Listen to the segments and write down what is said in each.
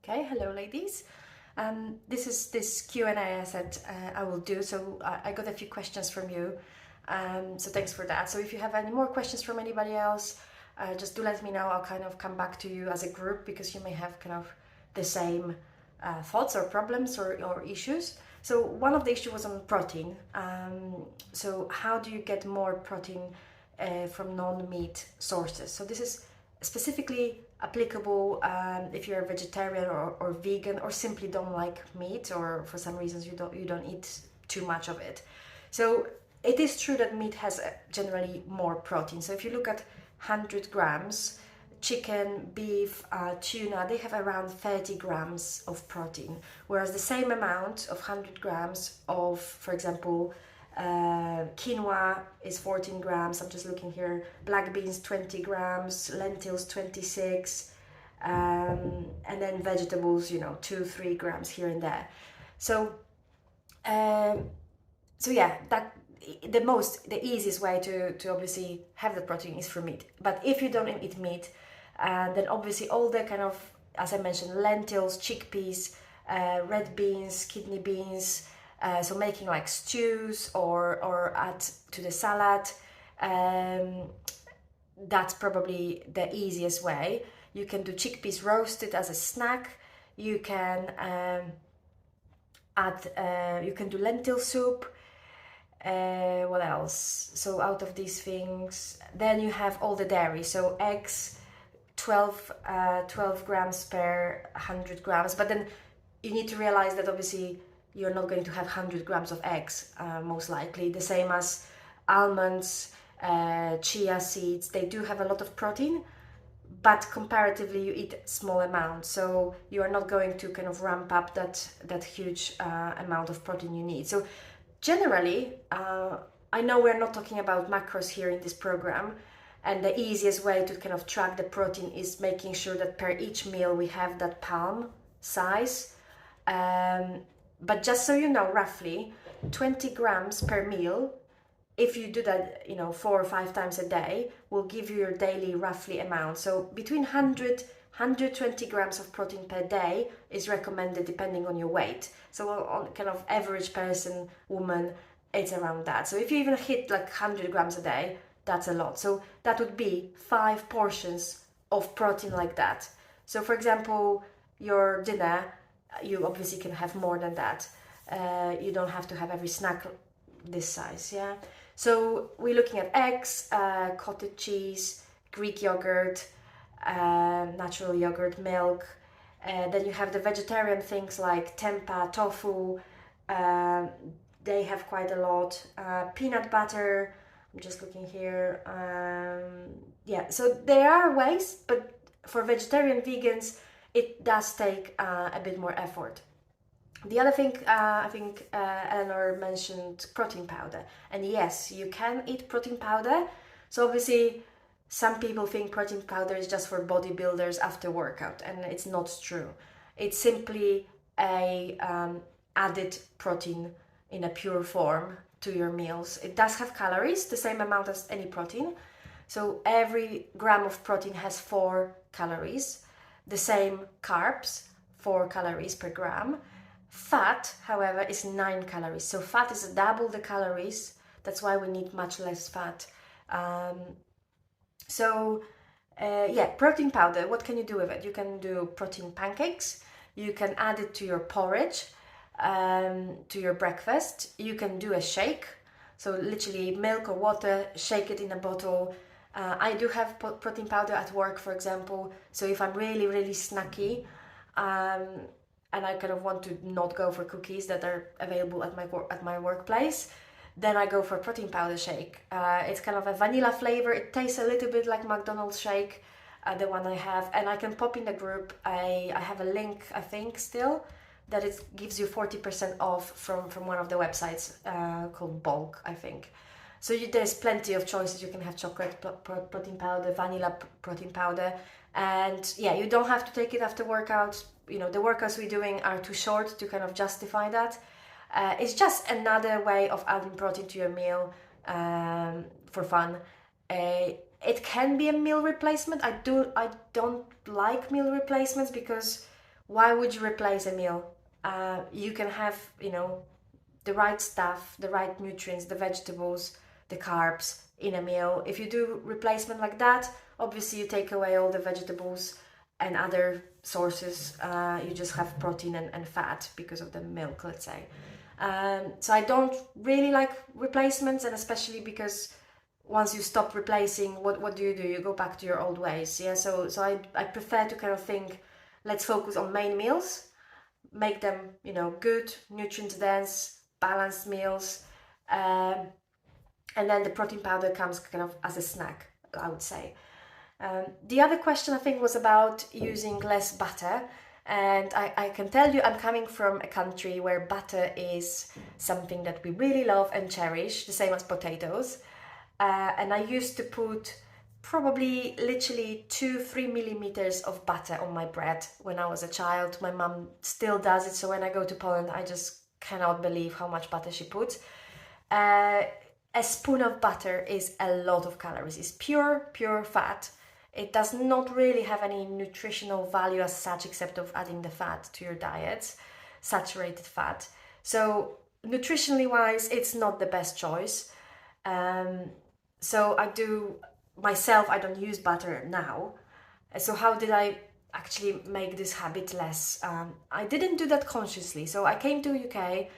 Okay, hello ladies. This is this Q&A I said I will do. So I got a few questions from you. So thanks for that. So if you have any more questions from anybody else, just do let me know. I'll kind of come back to you as a group because you may have kind of the same thoughts or problems or issues. So one of the issues was on protein. So how do you get more protein from non-meat sources? So this is specifically applicable if you're a vegetarian or vegan or simply don't like meat, or for some reasons you don't eat too much of it. So it is true that meat has generally more protein. So if you look at 100 grams, chicken, beef, tuna, they have around 30 grams of protein, whereas the same amount of 100 grams of, for example, quinoa is 14 grams. I'm just looking here. Black beans 20 grams, lentils 26, and then vegetables, 2-3 grams here and there. So yeah, that the easiest way to obviously have the protein is from meat. But if you don't eat meat, then obviously all the kind of, as I mentioned, lentils, chickpeas, red beans, kidney beans, so making like stews or add to the salad, that's probably the easiest way. You can do chickpeas roasted as a snack. You can you can do lentil soup. What else? So out of these things, then you have all the dairy. So eggs, 12 grams per 100 grams. But then you need to realize that obviously you're not going to have 100 grams of eggs, most likely. The same as almonds, chia seeds. They do have a lot of protein, but comparatively you eat small amounts, so you are not going to kind of ramp up that huge amount of protein you need. So generally, I know we're not talking about macros here in this program, and the easiest way to kind of track the protein is making sure that per each meal we have that palm size. But just so you know, roughly 20 grams per meal, if you do that 4 or 5 times a day, will give you your daily roughly amount. So between 120 grams of protein per day is recommended depending on your weight. So on kind of average person, woman, it's around that. So if you even hit like 100 grams a day, that's a lot. So that would be 5 portions of protein like that. So for example, your dinner, you obviously can have more than that. You don't have to have every snack this size, yeah? So we're looking at eggs, cottage cheese, Greek yogurt, natural yogurt, milk. Then you have the vegetarian things like tempeh, tofu. They have quite a lot. Peanut butter. I'm just looking here. Yeah, so there are ways, but for vegetarian vegans, it does take a bit more effort. The other thing, I think Eleanor mentioned protein powder. And yes, you can eat protein powder. So obviously, some people think protein powder is just for bodybuilders after workout, and it's not true. It's simply a added protein in a pure form to your meals. It does have calories, the same amount as any protein. So every gram of protein has 4 calories. The same carbs, 4 calories per gram. Fat, however, is 9 calories. So fat is double the calories. That's why we need much less fat. Yeah, protein powder, what can you do with it? You can do protein pancakes. You can add it to your porridge, to your breakfast. You can do a shake. So literally milk or water, shake it in a bottle. I do have protein powder at work, for example. So if I'm really, really snacky, and I kind of want to not go for cookies that are available at my workplace, then I go for protein powder shake. It's kind of a vanilla flavor. It tastes a little bit like McDonald's shake, the one I have, and I can pop in the group. I have a link, I think, still, that it gives you 40% off from one of the websites called Bulk, I think. So there's plenty of choices. You can have chocolate protein powder, vanilla protein powder, and yeah, you don't have to take it after workout. The workouts we're doing are too short to kind of justify that. It's just another way of adding protein to your meal for fun. It can be a meal replacement. I don't like meal replacements because Why would you replace a meal? You can have, the right stuff, the right nutrients, the vegetables, the carbs in a meal. If you do replacement like that, obviously you take away all the vegetables and other sources. You just have protein and fat because of the milk, let's say. So I don't really like replacements, and especially because once you stop replacing, what do? You go back to your old ways. Yeah, so I prefer to kind of think, let's focus on main meals, make them, good, nutrient dense, balanced meals, and then the protein powder comes kind of as a snack, I would say. The other question I think was about using less butter. And I can tell you, I'm coming from a country where butter is something that we really love and cherish, the same as potatoes. And I used to put probably literally 2-3 millimeters of butter on my bread when I was a child. My mum still does it, so when I go to Poland, I just cannot believe how much butter she puts. A spoon of butter is a lot of calories. It's pure fat. It does not really have any nutritional value as such, except of adding the fat to your diet, saturated fat. So nutritionally wise, it's not the best choice. So I don't use butter now. So how did I actually make this habit less? I didn't do that consciously. So I came to UK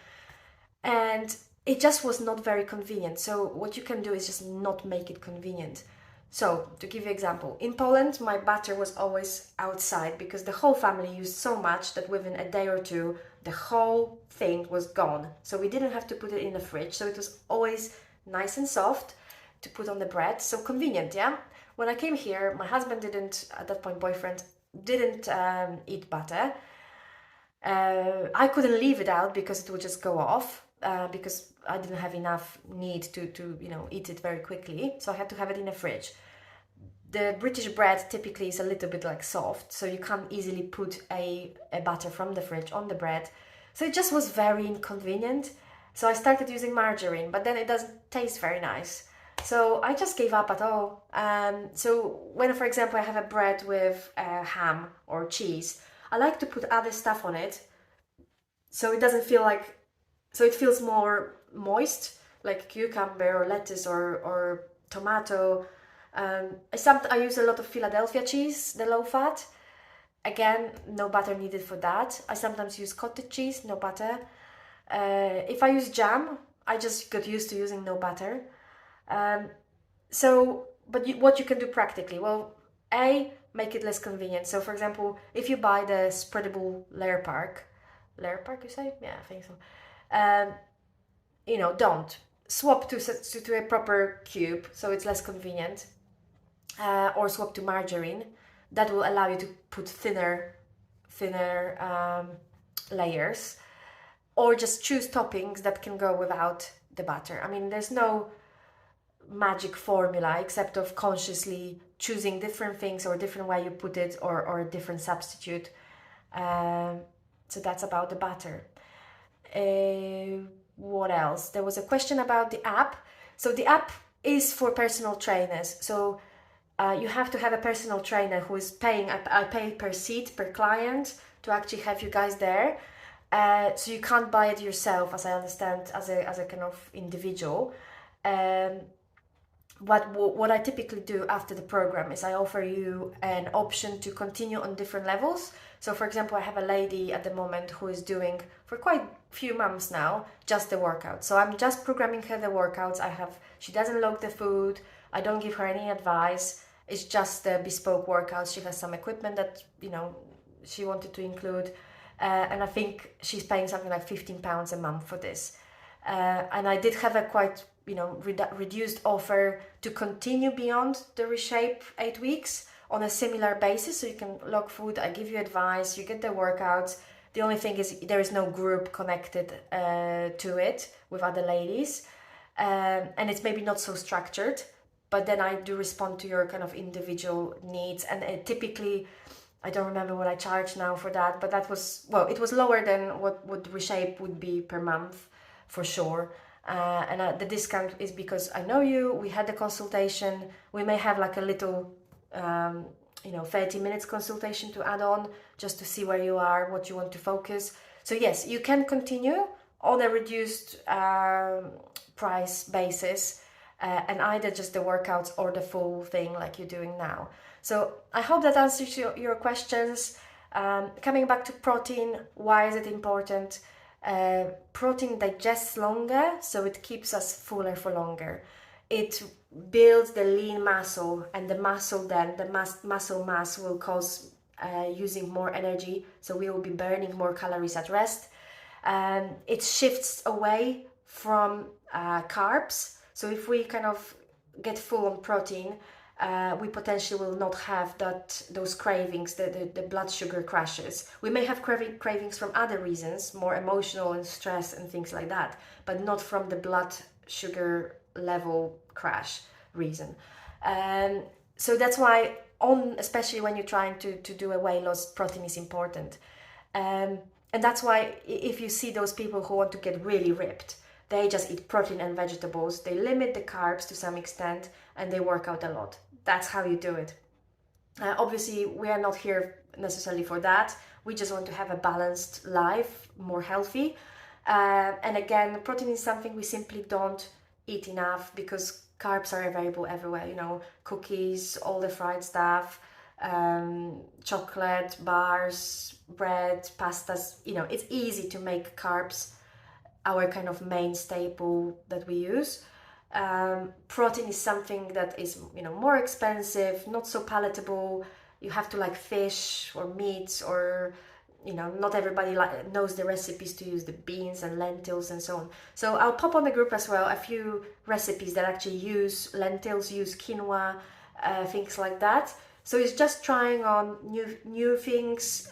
and it just was not very convenient. So what you can do is just not make it convenient. So to give you an example, in Poland, my butter was always outside because the whole family used so much that within a day or two, the whole thing was gone. So we didn't have to put it in the fridge. So it was always nice and soft to put on the bread. So convenient, yeah? When I came here, my husband didn't, at that point, boyfriend, didn't eat butter. I couldn't leave it out because it would just go off. Because I didn't have enough need to eat it very quickly, so I had to have it in the fridge. The British bread typically is a little bit like soft, so you can't easily put a butter from the fridge on the bread. So it just was very inconvenient. So I started using margarine, but then it doesn't taste very nice. So I just gave up at all. So when, for example, I have a bread with ham or cheese, I like to put other stuff on it, so it doesn't feel like. So it feels more moist, like cucumber or lettuce or tomato. I use a lot of Philadelphia cheese, the low fat. Again, no butter needed for that. I sometimes use cottage cheese, no butter. If I use jam, I just got used to using no butter. What you can do practically? Well, make it less convenient. So for example, if you buy the spreadable layer park you say? Yeah, I think so. Don't swap to a proper cube, so it's less convenient, or swap to margarine. That will allow you to put thinner layers, or just choose toppings that can go without the butter. I mean, there's no magic formula except of consciously choosing different things or a different way you put it, or a different substitute. So that's about the butter. What else? There was a question about the app. So the app is for personal trainers. So you have to have a personal trainer who is paying. I pay per seat, per client, to actually have you guys there. So you can't buy it yourself, as I understand, as a kind of individual. What I typically do after the program is I offer you an option to continue on different levels. So for example, I have a lady at the moment who is doing for quite a few months now just the workouts. So I'm just programming her the workouts. She doesn't log the food. I don't give her any advice. It's just the bespoke workouts. She has some equipment that she wanted to include, and I think she's paying something like £15 a month for this. And I did have a quite reduced offer to continue beyond the RESHAPE 8 weeks on a similar basis. So you can log food, I give you advice, you get the workouts. The only thing is there is no group connected to it with other ladies. And it's maybe not so structured, but then I do respond to your kind of individual needs. And typically, I don't remember what I charge now for that, but that was, it was lower than what RESHAPE would be per month for sure. And the discount is because I know you, we had the consultation, we may have like a little 30 minutes consultation to add on, just to see where you are, what you want to focus. So yes, you can continue on a reduced price basis, and either just the workouts or the full thing like you're doing now. So I hope that answers your questions. Coming back to protein, why is it important? Protein digests longer, so it keeps us fuller for longer. It builds the lean muscle, and the muscle then, the muscle mass will cause using more energy, so we will be burning more calories at rest. It shifts away from carbs, so if we kind of get full on protein, we potentially will not have those cravings, the blood sugar crashes. We may have cravings from other reasons, more emotional and stress and things like that, but not from the blood sugar level crash reason. So that's why, especially when you're trying to do a weight loss, protein is important. And that's why if you see those people who want to get really ripped, they just eat protein and vegetables, they limit the carbs to some extent, and they work out a lot. That's how you do it. Obviously, we are not here necessarily for that. We just want to have a balanced life, more healthy. And again, protein is something we simply don't eat enough, because carbs are available everywhere. Cookies, all the fried stuff, chocolate, bars, bread, pastas. It's easy to make carbs our kind of main staple that we use. Protein is something that is more expensive, not so palatable. You have to like fish or meat, or not everybody knows the recipes to use the beans and lentils and so on. So I'll pop on the group as well a few recipes that actually use lentils, use quinoa, things like that. So it's just trying on new things,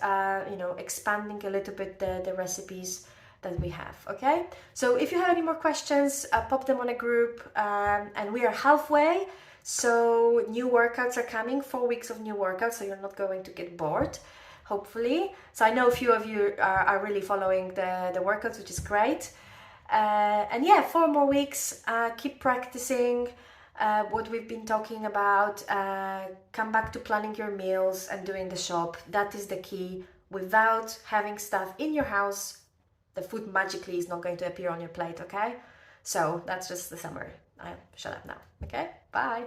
expanding a little bit the recipes that we have. Okay, so if you have any more questions, pop them on a group, and we are halfway, so new workouts are coming, 4 weeks of new workouts, so you're not going to get bored, hopefully. So I know a few of you are really following the workouts, which is great. And yeah, 4 more weeks. Keep practicing what we've been talking about. Come back to planning your meals and doing the shop. That is the key. Without having stuff in your house, the food magically is not going to appear on your plate, okay? So that's just the summary. I shut up now, okay? Bye.